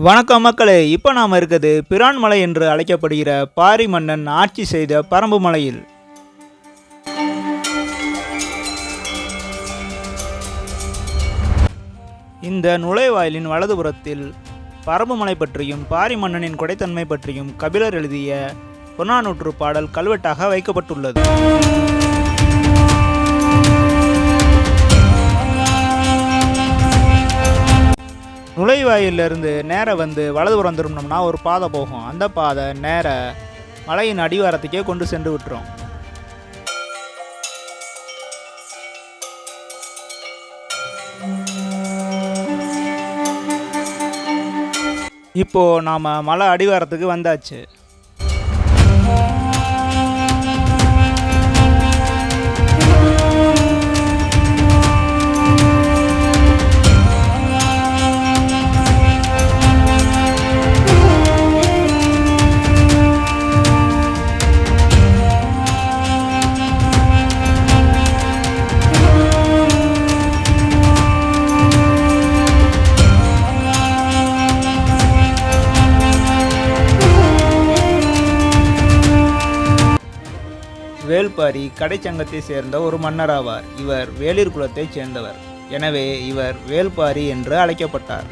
வணக்கம் மக்களே, இப்போ நாம் இருக்கிறது பிரான் மலை என்று அழைக்கப்படுகிற பாரி மன்னன் ஆட்சி செய்த பரம்பு மலையில். இந்த நுழைவாயிலின் வலதுபுறத்தில் பரம்பு மலை பற்றியும் பாரி மன்னனின் கொடைத்தன்மை பற்றியும் கபிலர் எழுதிய புறநானூற்று பாடல் கல்வெட்டாக வைக்கப்பட்டுள்ளது. நுழைவாயிலிருந்து நேராக வந்து வலதுபுறம் திரும்பினோம்னா ஒரு பாதை போகும். அந்த பாதை நேர மலையின் அடிவாரத்துக்கே கொண்டு சென்று விட்டுரும். இப்போ நாம் மலை அடிவாரத்துக்கு வந்தாச்சு. வேள்பாரி கடைச்சங்கத்தை சேர்ந்த ஒரு மன்னர் ஆவார். இவர் வேளிர் குலத்தைச் சேர்ந்தவர். எனவே இவர் வேள்பாரி என்று அழைக்கப்பட்டார்.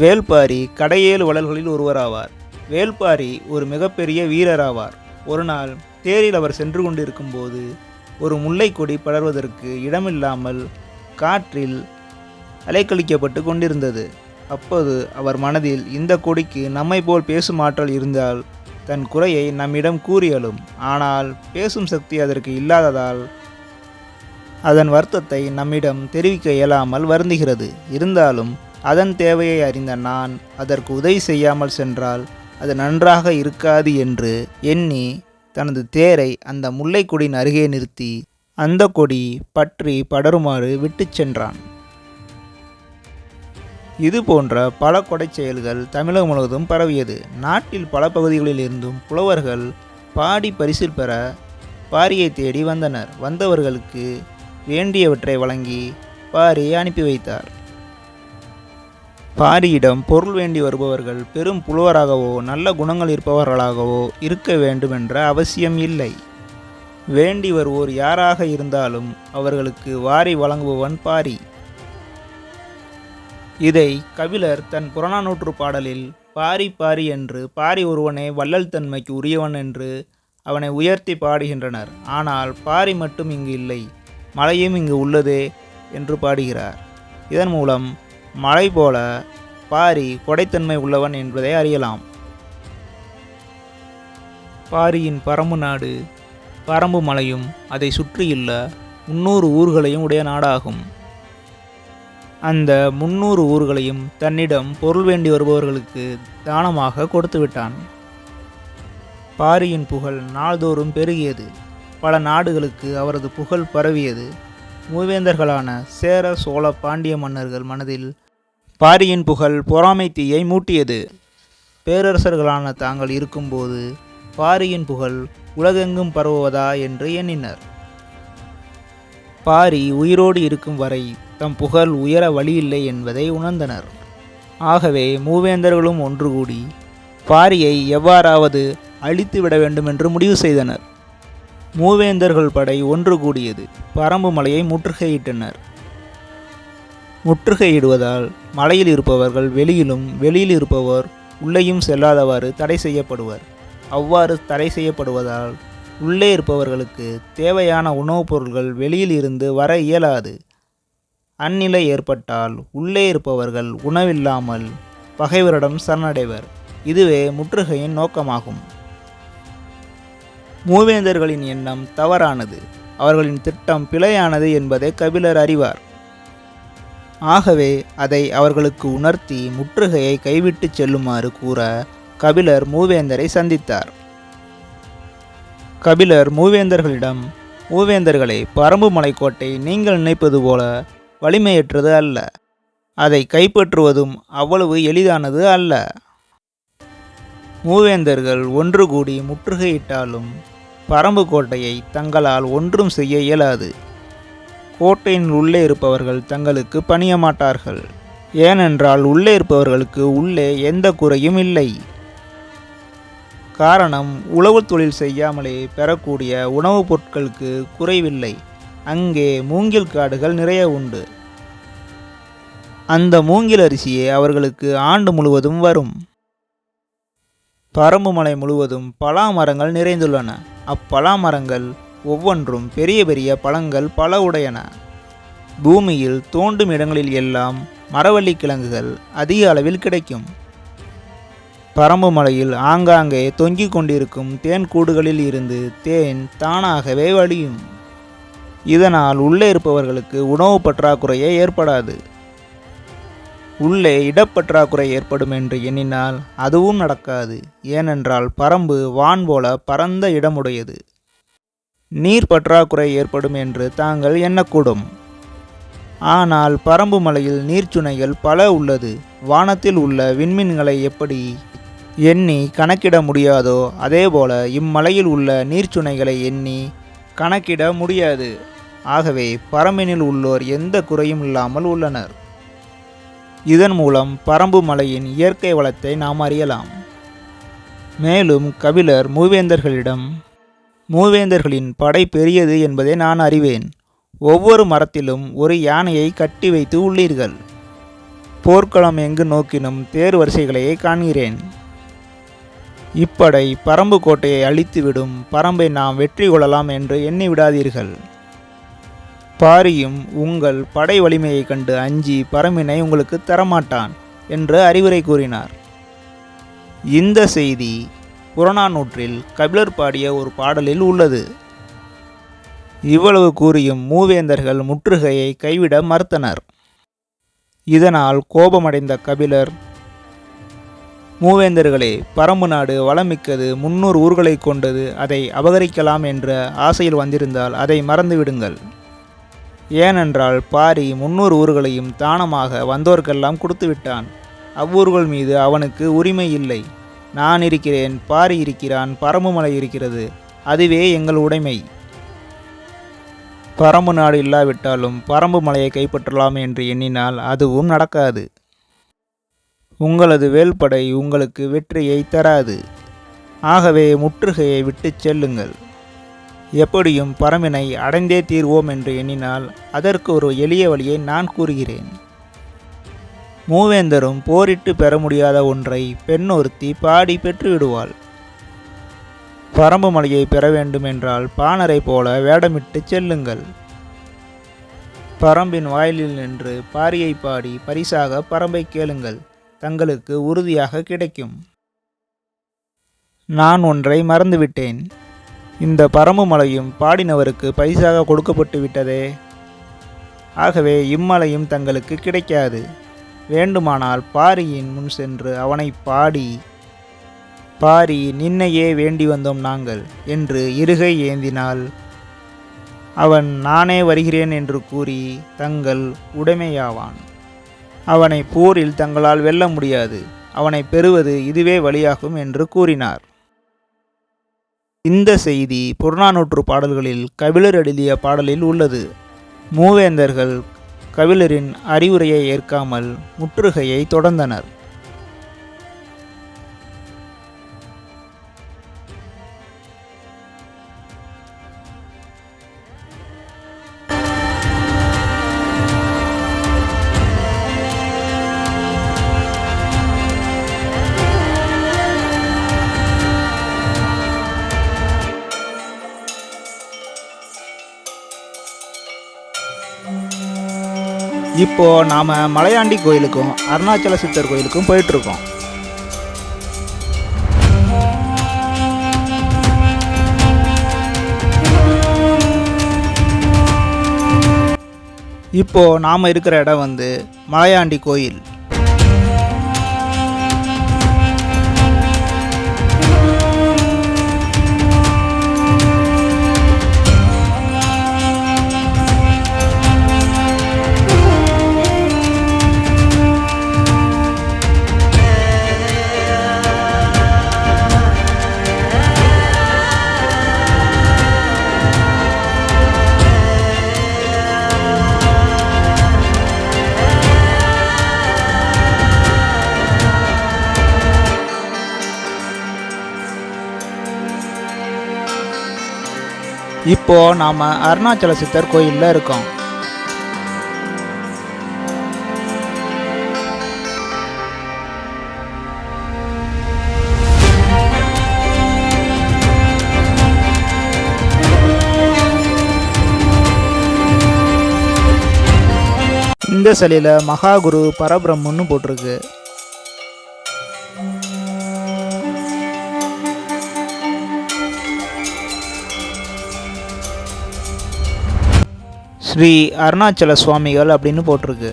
வேள்பாரி கடையேழு வள்ளல்களில் ஒருவராவார். வேள்பாரி ஒரு மிகப்பெரிய வீரராவார். ஒரு நாள் தேரில் அவர் சென்று கொண்டிருக்கும் போது ஒரு முல்லை கொடி படர்வதற்கு இடமில்லாமல் காற்றில் அலைக்கழிக்கப்பட்டு கொண்டிருந்தது. அப்போது அவர் மனதில், இந்த கொடிக்கு நம்மை போல் பேசும் ஆற்றல் இருந்தால் தன் குறையை நம்மிடம் கூறியலும். ஆனால் பேசும் சக்தி அதற்கு இல்லாததால் அதன் வருத்தத்தை நம்மிடம் தெரிவிக்க இயலாமல் வருந்துகிறது. இருந்தாலும் அதன் தேவையை அறிந்த நான் அதற்கு உதவி செய்யாமல் சென்றால் அது நன்றாக இருக்காது என்று எண்ணி தனது தேரை அந்த முல்லை கொடியின் அருகே நிறுத்தி அந்த கொடி பற்றி படருமாறு விட்டு சென்றான். இது போன்ற பல கொடை செயல்கள் தமிழகம் முழுவதும் பரவியது. நாட்டில் பல பகுதிகளில் இருந்தும் புலவர்கள் பாடி பரிசில் பெற பாரியை தேடி வந்தனர். வந்தவர்களுக்கு வேண்டியவற்றை வழங்கி பாரி அனுப்பி வைத்தார். பாரியிடம் பொருள் வேண்டி வருபவர்கள் பெரும் புலவராகவோ நல்ல குணங்கள் இருப்பவர்களாகவோ இருக்க வேண்டும் என்ற அவசியம் இல்லை. வேண்டி வருவோர் யாராக இருந்தாலும் அவர்களுக்கு வாரி வழங்குபவன் பாரி. இதை கபிலர் தன் புறநானூற்று பாடலில் பாரி பாரி என்று பாரி ஒருவனே வள்ளல் தன்மைக்கு உரியவன் என்று அவனை உயர்த்தி பாடுகின்றனர். ஆனால் பாரி மட்டும் இங்கு இல்லை, மலையும் இங்கு உள்ளதே என்று பாடுகிறார். இதன் மூலம் மலை போல பாரி கொடைத்தன்மை உள்ளவன் என்பதை அறியலாம். பாரியின் பரம்பு நாடு பரம்பு மலையும் அதை சுற்றியுள்ள 300 ஊர்களையும் உடைய நாடாகும். அந்த 300 ஊர்களையும் தன்னிடம் பொருள் வேண்டி வருபவர்களுக்கு தானமாக கொடுத்து விட்டான். பாரியின் புகழ் நாள்தோறும் பெருகியது. பல நாடுகளுக்கு அவரது புகழ் பரவியது. மூவேந்தர்களான சேர சோழ பாண்டிய மன்னர்கள் மனதில் பாரியின் புகழ் பொறாமை தீயை மூட்டியது. பேரரசர்களான தாங்கள் இருக்கும்போது பாரியின் புகழ் உலகெங்கும் பரவுவதா என்று எண்ணினர். பாரி உயிரோடு இருக்கும் வரை தம் புகழ் உயர வழியில்லை என்பதை உணர்ந்தனர். ஆகவே மூவேந்தர்களும் ஒன்று கூடி பாரியை எவ்வாறாவது அழித்து விட வேண்டும் என்று முடிவு செய்தனர். மூவேந்தர்கள் படை ஒன்று கூடியது. பரம்பு மலையை முற்றுகையிட்டனர். முற்றுகையிடுவதால் மலையில் இருப்பவர்கள் வெளியிலும் வெளியில் இருப்பவர் உள்ளேயும் செல்லாதவாறு தடை செய்யப்படுவர். அவ்வாறு தடை செய்யப்படுவதால் உள்ளே இருப்பவர்களுக்கு தேவையான உணவுப் பொருட்கள் வெளியில் இருந்து வர இயலாது. அந்நிலை ஏற்பட்டால் உள்ளே இருப்பவர்கள் உணவில்லாமல் பகைவரிடம் சரணடைவர். இதுவே முற்றுகையின் நோக்கமாகும். மூவேந்தர்களின் எண்ணம் தவறானது, அவர்களின் திட்டம் பிழையானது என்பதை கபிலர் அறிவார். ஆகவே அதை அவர்களுக்கு உணர்த்தி முற்றுகையை கைவிட்டு செல்லுமாறு கூற கபிலர் மூவேந்தரை சந்தித்தார். கபிலர் மூவேந்தர்களிடம், மூவேந்தர்களே, பரம்பு மலைக்கோட்டை நீங்கள் நினைப்பது போல வலிமையற்றது அல்ல. அதை கைப்பற்றுவதும் அவ்வளவு எளிதானது அல்ல. மூவேந்தர்கள் ஒன்று கூடி முற்றுகையிட்டாலும் பரம்பு கோட்டையை தங்களால் ஒன்றும் செய்ய இயலாது. கோட்டையின் உள்ளே இருப்பவர்கள் தங்களுக்கு பணிய மாட்டார்கள். ஏனென்றால் உள்ளே இருப்பவர்களுக்கு உள்ளே எந்த குறையும் இல்லை. காரணம், உழவு தொழில் செய்யாமலே பெறக்கூடிய உணவுப் பொருட்களுக்கு குறைவில்லை. அங்கே மூங்கில் காடுகள் நிறைய உண்டு. அந்த மூங்கில் அரிசியே அவர்களுக்கு ஆண்டு முழுவதும் வரும். பரம்பு மலை முழுவதும் பலா மரங்கள் நிறைந்துள்ளன. அப்பலா மரங்கள் ஒவ்வொன்றும் பெரிய பெரிய பழங்கள் பல உடையன. பூமியில் தோண்டும் இடங்களில் எல்லாம் மரவள்ளி கிழங்குகள் அதிக அளவில் கிடைக்கும். பரம்பு மலையில் ஆங்காங்கே தொங்கிக் கொண்டிருக்கும் தேன் கூடுகளில் இருந்து தேன் தானாகவே வழியும். இதனால் உள்ளே இருப்பவர்களுக்கு உணவு பற்றாக்குறையே ஏற்படாது. உள்ளே இடப்பற்றாக்குறை ஏற்படும் என்று எண்ணினால் அதுவும் நடக்காது. ஏனென்றால் பரம்பு வான் போல பரந்த இடமுடையது. நீர் பற்றாக்குறை ஏற்படும் என்று தாங்கள் எண்ணக்கூடும். ஆனால் பரம்பு மலையில் நீர்ச்சுனைகள் பல உள்ளது. வானத்தில் உள்ள விண்மீன்களை எப்படி எண்ணி கணக்கிட முடியாதோ அதேபோல இம்மலையில் உள்ள நீர்ச்சுனைகளை எண்ணி கணக்கிட முடியாது. ஆகவே பரம்பினில் உள்ளோர் எந்த குறையும் இல்லாமல் உள்ளனர். இதன் மூலம் பரம்பு மலையின் இயற்கை வளத்தை நாம் அறியலாம். மேலும் கபிலர் மூவேந்தர்களின் படை பெரியது என்பதை நான் அறிவேன். ஒவ்வொரு மரத்திலும் ஒரு யானையை கட்டி வைத்து உள்ளீர்கள். போர்க்களம் எங்கு நோக்கினும் தேர் வரிசைகளையே காண்கிறேன். இப்படை பரம்பு கோட்டையை அழித்துவிடும். பரம்பை நாம் வெற்றி கொள்ளலாம் என்று எண்ணி விடாதீர்கள். பாரியும் உங்கள் படை வலிமையை கண்டு அஞ்சி பரம்பினை உங்களுக்கு தரமாட்டான் என்று அறிவுரை கூறினார். இந்த செய்தி புறநானூற்றில் கபிலர் பாடிய ஒரு பாடலில் உள்ளது. இவ்வளவு கூறியும் மூவேந்தர்கள் முற்றுகையை கைவிட மறுத்தனர். இதனால் கோபமடைந்த கபிலர், மூவேந்தர்களே, பரம்பு நாடு வளமிக்கது, 300 ஊர்களை கொண்டது. அதை அபகரிக்கலாம் என்ற ஆசையில் வந்திருந்தால் அதை மறந்துவிடுங்கள். ஏனென்றால் பாரி 300 ஊர்களையும் தானமாக வந்தோர்க்கெல்லாம் கொடுத்து விட்டான். அவ்வூர்கள் மீது அவனுக்கு உரிமை இல்லை. நான் இருக்கிறேன், பாரி இருக்கிறான், பரம்பு மலை இருக்கிறது. அதுவே எங்கள் உடைமை. பரம்பு நாடு இல்லாவிட்டாலும் பரம்பு மலையை கைப்பற்றலாம் என்று எண்ணினால் அதுவும் நடக்காது. உங்களது வேல்படை உங்களுக்கு வெற்றியை தராது. ஆகவே முற்றுகையை விட்டு செல்லுங்கள். எப்படியும் பரம்பினை அடைந்தே தீர்வோம் என்று எண்ணினால் அதற்கு ஒரு எளிய வழியை நான் கூறுகிறேன். மூவேந்தரும் போரிட்டு பெற முடியாத ஒன்றை பெண் ஒருத்தி பாடி பெற்றுவிடுவாள். பரம்பு மலையை பெற வேண்டும் என்றால் பாணரை போல வேடமிட்டு செல்லுங்கள். பரம்பின் வாயிலில் நின்று பாரியை பாடி பரிசாக பரம்பை கேளுங்கள். தங்களுக்கு உறுதியாக கிடைக்கும். நான் ஒன்றை மறந்துவிட்டேன். இந்த பரம்பு மலையும் பாடினவருக்கு பரிசாக கொடுக்கப்பட்டு விட்டதே. ஆகவே இம்மலையும் தங்களுக்கு கிடைக்காது. வேண்டுமானால் பாரியின் முன் சென்று அவனை பாடி, பாரி, நின்னையே வேண்டி வந்தோம் நாங்கள் என்று இருகை ஏந்தினால் அவன் நானே வருகிறேன் என்று கூறி தங்கள் உடைமையாவான். அவனை போரில் தங்களால் வெல்ல முடியாது. அவனை பெறுவது இதுவே வழியாகும் என்று கூறினார். இந்த செய்தி புறநானூற்று பாடல்களில் கபிலர் எழுதிய பாடலில் உள்ளது. மூவேந்தர்கள் கபிலரின் அறிவுரையை ஏற்காமல் முற்றுகையை தொடர்ந்தனர். இப்போ நாம மலையாண்டி கோயிலுக்கும் அருணாச்சல சித்தர் கோயிலுக்கும் போயிட்டுருக்கோம். இப்போ நாம இருக்கிற இடம் மலையாண்டி கோயில். இப்போ நாம் அருணாச்சல சித்தர் கோயிலில் இருக்கோம். இந்த சிலையில் மகாகுரு பரபிரம்மன்னு போட்டிருக்கு. ஸ்ரீ அருணாச்சல சுவாமிகள் அப்படின்னு போட்டிருக்கு.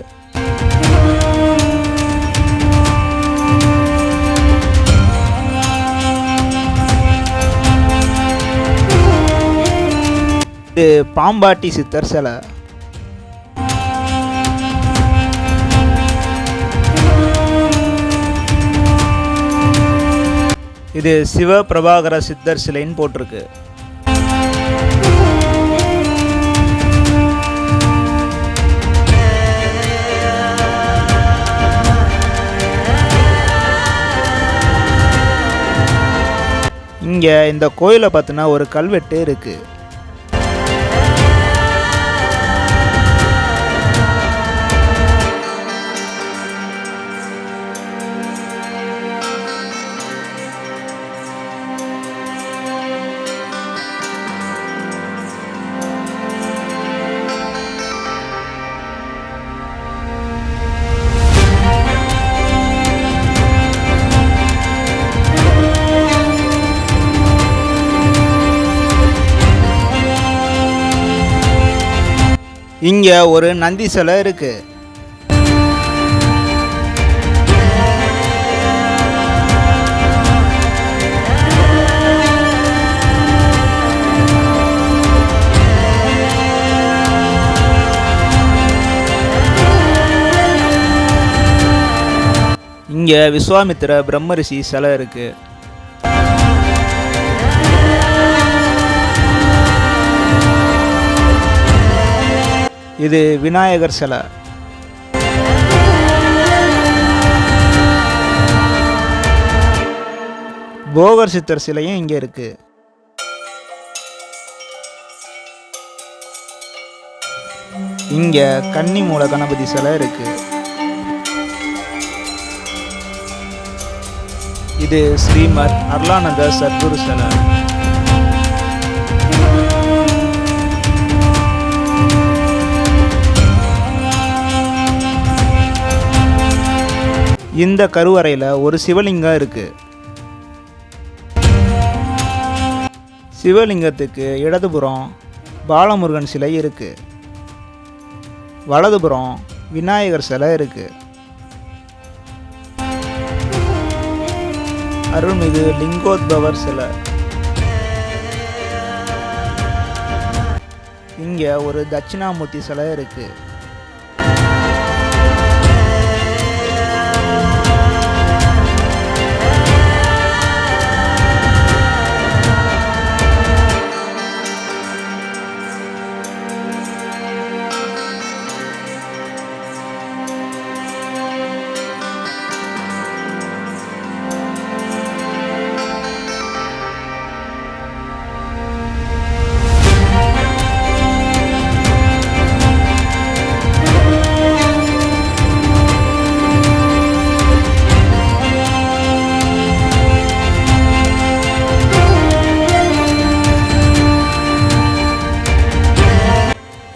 இது பாம்பாட்டி சித்தர் சிலை. இது சிவ பிரபாகர சித்தர் சிலைன்னு போட்டிருக்கு. இங்கே இந்த கோயிலை பார்த்தினா ஒரு கல்வெட்டு இருக்குது. இங்கே ஒரு நந்தி சிலை இருக்கு. இங்கே விஸ்வாமித்திர பிரம்மரிஷி சிலை இருக்கு. இது விநாயகர் சிலை. போகர் சித்தர் சிலையும் இங்கே இருக்கு. இங்க கன்னி மூல கணபதி சிலை இருக்கு. இது ஸ்ரீமத் அருளானந்த சத்குரு சிலை. இந்த கருவறையில் ஒரு சிவலிங்கம் இருக்கு. சிவலிங்கத்துக்கு இடதுபுறம் பாலமுருகன் சிலை இருக்கு. வலதுபுறம் விநாயகர் சிலை இருக்கு. அருள்மிகு லிங்கோத்பவர் சிலை. இங்க ஒரு தட்சிணாமூர்த்தி சிலை இருக்கு.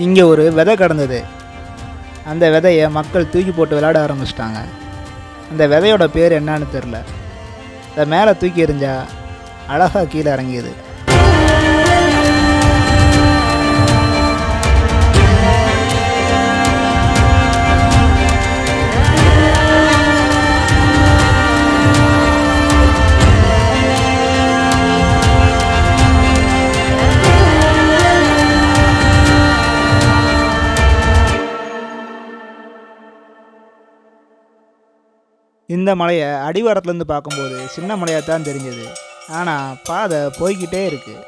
இங்கே ஒரு விதை கடந்தது. அந்த விதையை மக்கள் தூக்கி போட்டு விளையாட ஆரம்பிச்சிட்டாங்க. அந்த விதையோட பேர் என்னன்னு தெரில. அதை மேலே தூக்கி எறிஞ்சா அழகாக கீழே இறங்கியது. இந்த மலையை அடிவாரத்துலேருந்து பார்க்கும்போது சின்ன மலையாக தான் தெரிஞ்சது. ஆனால் பாதை போய்கிட்டே இருக்குது.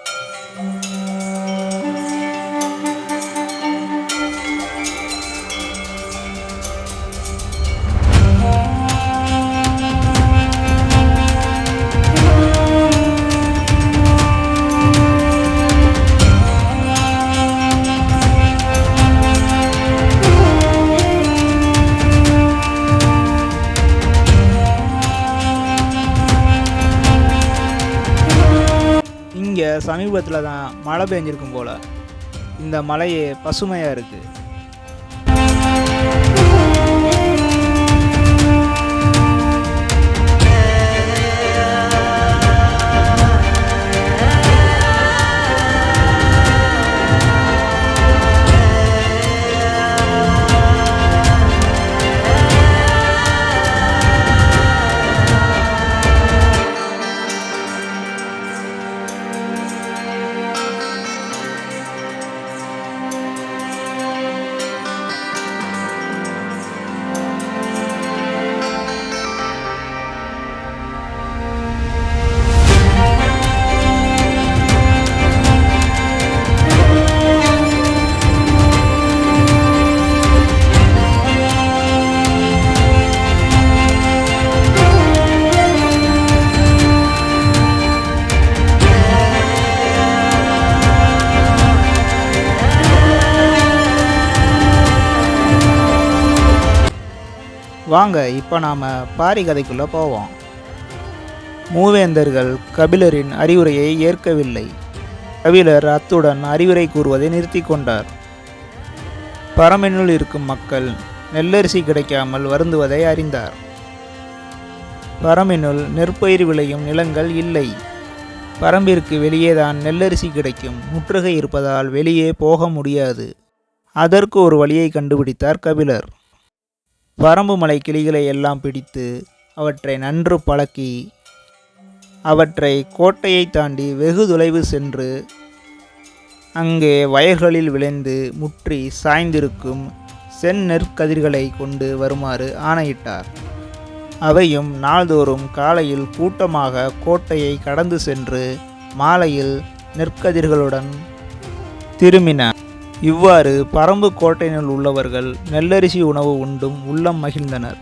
சமீபத்தில் தான் மழை பெஞ்சிருக்கும் போல். இந்த மலையே பசுமையாக இருக்குது. வாங்க இப்போ நாம் பாரி கதைக்குள்ளே போவோம். மூவேந்தர்கள் கபிலரின் அறிவுரையை ஏற்கவில்லை. கபிலர் அத்துடன் அறிவுரை கூறுவதை நிறுத்தி கொண்டார். பரம்பினுள் இருக்கும் மக்கள் நெல்லரிசி கிடைக்காமல் வருந்துவதை அறிந்தார். பரம்பினுள் நெற்பயிர் விளையும் நிலங்கள் இல்லை. பரம்பிற்கு வெளியேதான் நெல்லரிசி கிடைக்கும். முற்றுகை இருப்பதால் வெளியே போக முடியாது. அதற்கு ஒரு வழியை கண்டுபிடித்தார் கபிலர். பரம்பு மலை கிளிகளை எல்லாம் பிடித்து அவற்றை நன்று பழக்கி அவற்றை கோட்டையை தாண்டி வெகு தொலைவு சென்று அங்கே வயல்களில் விளைந்து முற்றி சாய்ந்திருக்கும் செந்நெற்கதிர்களை கொண்டு வருமாறு ஆணையிட்டார். அவையும் நாள்தோறும் காலையில் கூட்டமாக கோட்டையை கடந்து சென்று மாலையில் நெற்கதிர்களுடன் திரும்பின. இவ்வாறு பரம்பு கோட்டையினுள் உள்ளவர்கள் நெல்லரிசி உணவு உண்டும் உள்ளம் மகிழ்ந்தனர்.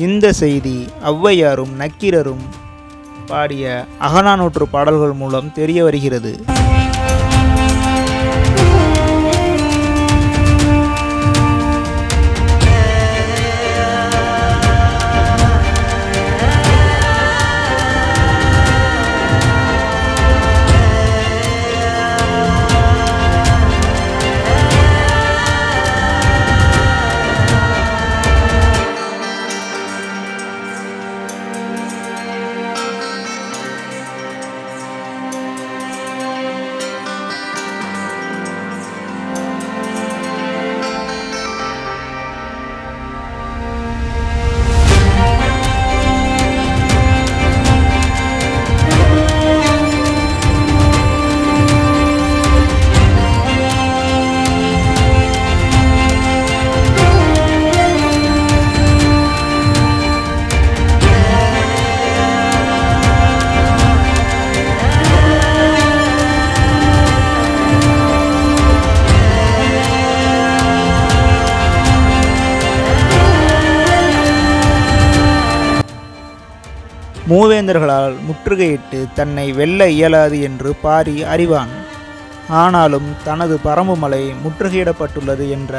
இந்த செய்தி ஔவையாரும் நக்கீரரும் பாடிய அகநானூற்று பாடல்கள் மூலம் தெரிய வருகிறது. மூவேந்தர்களால் முற்றுகையிட்டு தன்னை வெல்ல இயலாது என்று பாரி அறிவான். ஆனாலும் தனது பரம்பு மலை முற்றுகையிடப்பட்டுள்ளது என்ற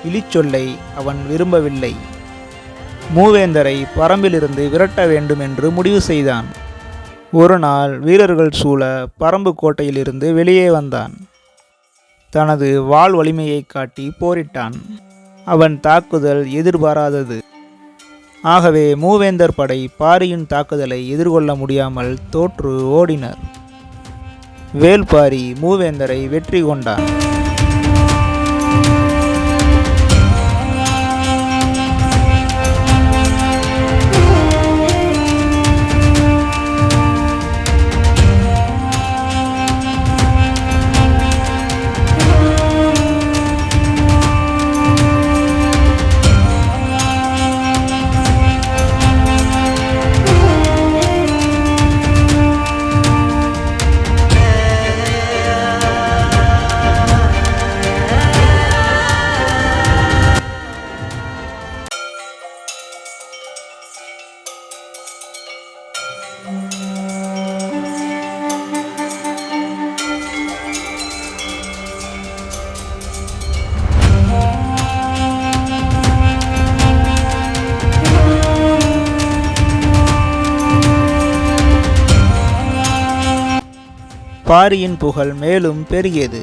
இழிச்சொல்லை அவன் விரும்பவில்லை. மூவேந்தரை பரம்பிலிருந்து விரட்ட வேண்டும் என்று முடிவு செய்தான். ஒரு நாள் வீரர்கள் சூழ பரம்பு கோட்டையிலிருந்து வெளியே வந்தான். தனது வாள் வலிமையை காட்டி போரிட்டான். அவன் தாக்குதல் எதிர்பாராதது. ஆகவே மூவேந்தர் படை பாரியின் தாக்குதலை எதிர்கொள்ள முடியாமல் தோற்று ஓடினர். வேல்பாரி மூவேந்தரை வெற்றி கொண்டான். பாரியின் புகழ் மேலும் பெருகியது.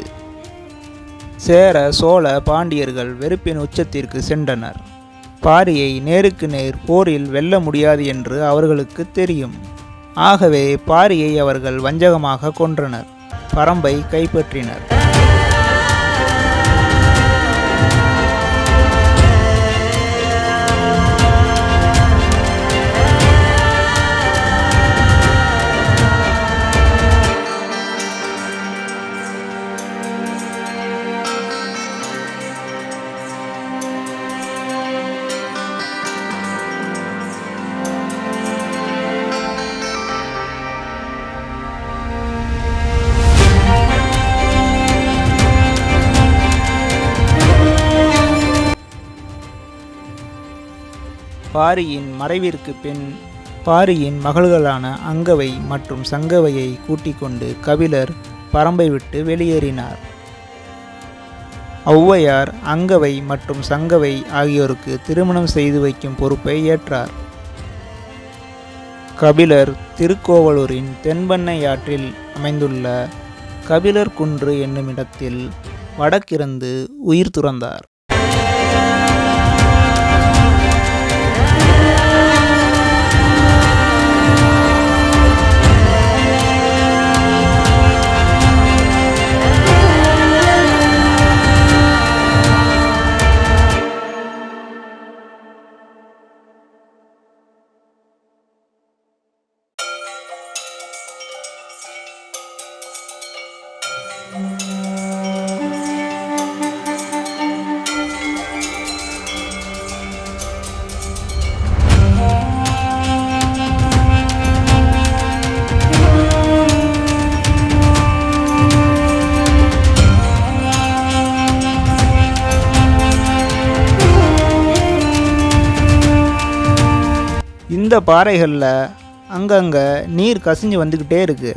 சேர, சோழ, பாண்டியர்கள் வெறுப்பின் உச்சத்திற்கு சென்றனர். பாரியை நேருக்கு நேர் போரில் வெல்ல முடியாது என்று அவர்களுக்கு தெரியும். ஆகவே பாரியை அவர்கள் வஞ்சகமாக கொன்றனர். பரம்பை கைப்பற்றினர். பாரியின் மறைவிற்கு பின் பாரியின் மகள்களான அங்கவை மற்றும் சங்கவையை கூட்டிக் கொண்டு கபிலர் பரம்பை விட்டு வெளியேறினார். ஔவையார் அங்கவை மற்றும் சங்கவை ஆகியோருக்கு திருமணம் செய்து வைக்கும் பொறுப்பை ஏற்றார். கபிலர் திருக்கோவலூரின் தென்பெண்ணை ஆற்றில் அமைந்துள்ள கபிலர் குன்று என்னும் இடத்தில் வடக்கிருந்து உயிர் துறந்தார். இந்த பாறைகளில் அங்கங்கே நீர் கசிஞ்சு வந்துக்கிட்டே இருக்கு.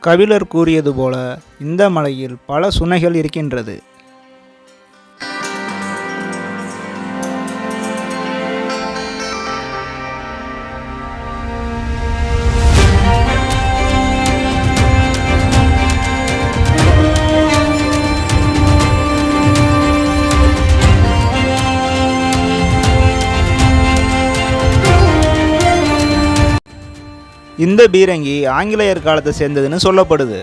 கபிலர் கூறியது போல இந்த மலையில் பல சுனைகள் இருக்கின்றது. இந்த பீரங்கி ஆங்கிலேயர் காலத்தை சேர்ந்ததுன்னு சொல்லப்படுது.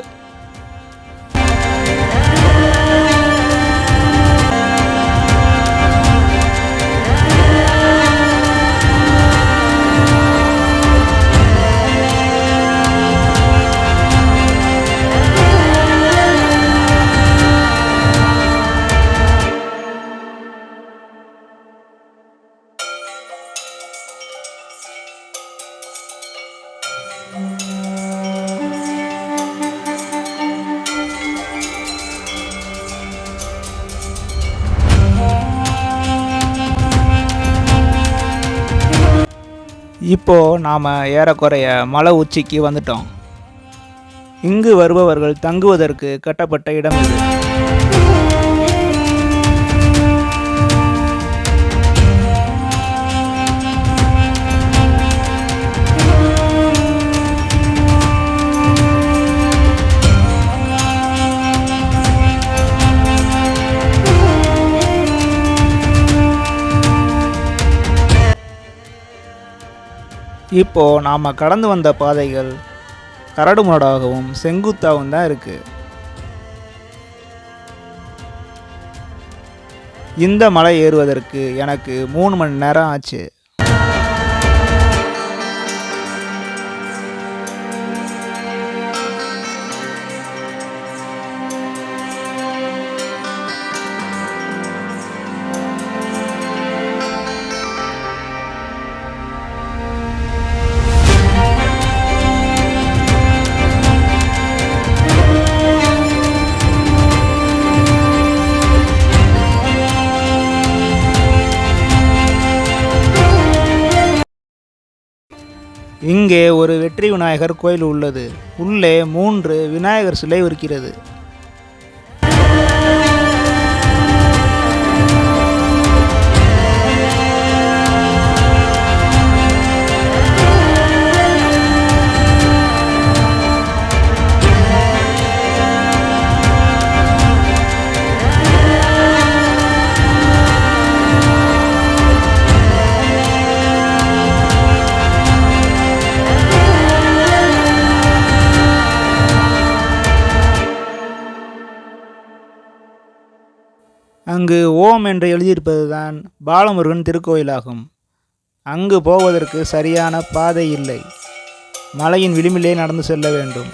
இப்போ நாம் ஏறக்குறைய மலை உச்சிக்கு வந்துட்டோம். இங்கு வருபவர்கள் தங்குவதற்கு கட்டப்பட்ட இடம் இது. இப்போ நாம் கடந்து வந்த பாதைகள் கரடுமுரடாகவும் செங்குத்தாகவும் தான் இருக்குது. இந்த மலை ஏறுவதற்கு எனக்கு 3 மணி நேரம் ஆச்சு. இங்கே ஒரு வெற்றி விநாயகர் கோயில் உள்ளது. உள்ளே 3 விநாயகர் சிலை இருக்கிறது. அங்கு ஓம் என்று எழுதியிருப்பதுதான் பாலமுருகன் திருக்கோயிலாகும். அங்கு போவதற்கு சரியான பாதை இல்லை. மலையின் விளிம்பிலே நடந்து செல்ல வேண்டும்.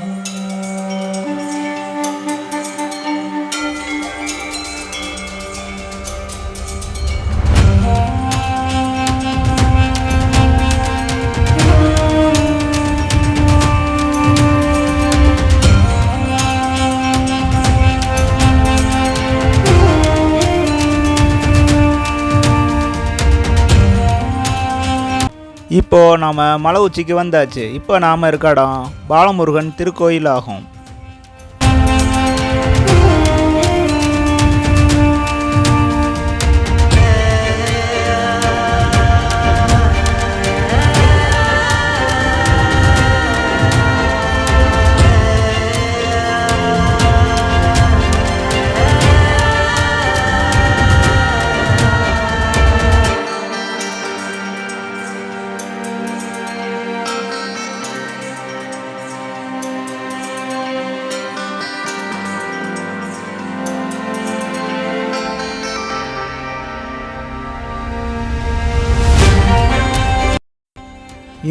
இப்போ நாம் மலை உச்சிக்கு வந்தாச்சு. இப்போ நாம் இருக்க இடம் பாலமுருகன் திருக்கோயில் ஆகும்.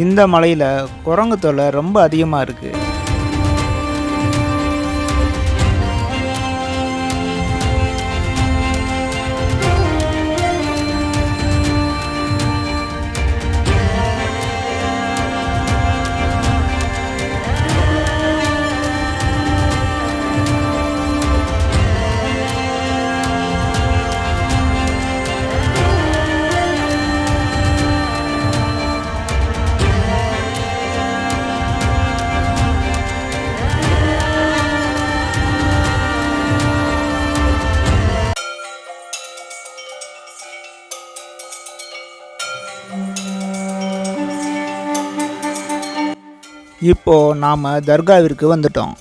இந்த மலையில் குரங்கு தொல்லை ரொம்ப அதிகமாக இருக்குது. இப்போ நாம் தர்காவிற்கு வந்துட்டோம்.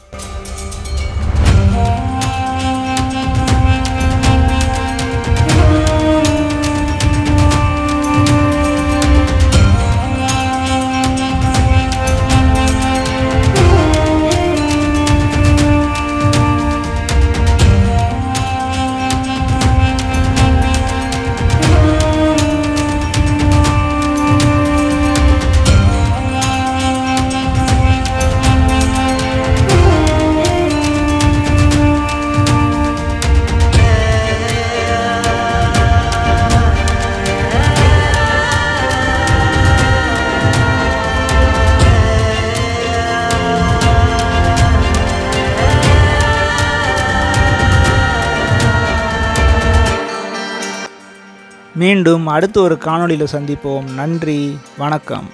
மீண்டும் அடுத்த ஒரு காணொளியில் சந்திப்போம். நன்றி, வணக்கம்.